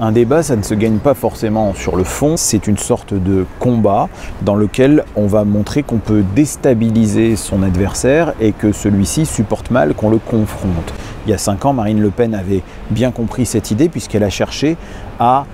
Un débat, ça ne se gagne pas forcément sur le fond, c'est une sorte de combat dans lequel on va montrer qu'on peut déstabiliser son adversaire et que celui-ci supporte mal qu'on le confronte. Il y a 5 ans, Marine Le Pen avait bien compris cette idée puisqu'elle a cherché à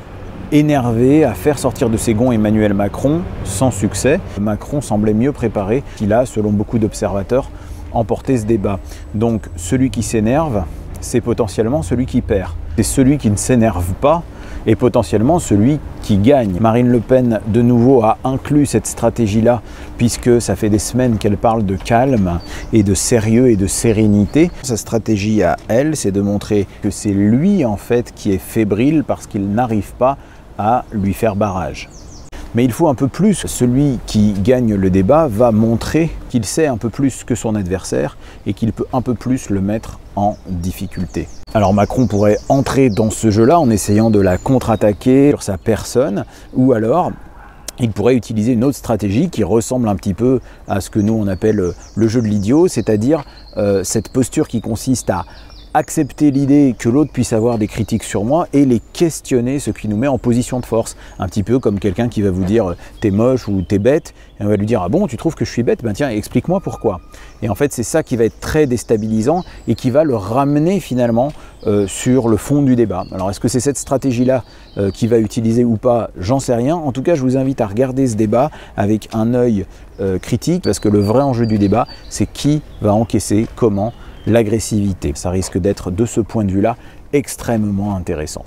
énerver, à faire sortir de ses gonds Emmanuel Macron sans succès. Macron semblait mieux préparé qu'il a, selon beaucoup d'observateurs, emporté ce débat. Donc celui qui s'énerve, c'est potentiellement celui qui perd. C'est celui qui ne s'énerve pas et potentiellement celui qui gagne. Marine Le Pen, de nouveau, a inclus cette stratégie-là, puisque ça fait des semaines qu'elle parle de calme et de sérieux et de sérénité. Sa stratégie à elle, c'est de montrer que c'est lui, en fait, qui est fébrile parce qu'il n'arrive pas à lui faire barrage. Mais il faut un peu plus. Celui qui gagne le débat va montrer qu'il sait un peu plus que son adversaire et qu'il peut un peu plus le mettre en difficulté. Alors Macron pourrait entrer dans ce jeu-là en essayant de la contre-attaquer sur sa personne, ou alors il pourrait utiliser une autre stratégie qui ressemble un petit peu à ce que nous on appelle le jeu de l'idiot, c'est-à-dire cette posture qui consiste à accepter l'idée que l'autre puisse avoir des critiques sur moi et les questionner, ce qui nous met en position de force. Un petit peu comme quelqu'un qui va vous dire « t'es moche » ou « t'es bête », et on va lui dire « ah bon, tu trouves que je suis bête? Ben tiens, explique-moi pourquoi ». Et en fait, c'est ça qui va être très déstabilisant et qui va le ramener finalement sur le fond du débat. Alors, est-ce que c'est cette stratégie-là qu'il va utiliser ou pas? J'en sais rien. En tout cas, je vous invite à regarder ce débat avec un œil critique, parce que le vrai enjeu du débat, c'est qui va encaisser comment l'agressivité. Ça risque d'être, de ce point de vue-là, extrêmement intéressant.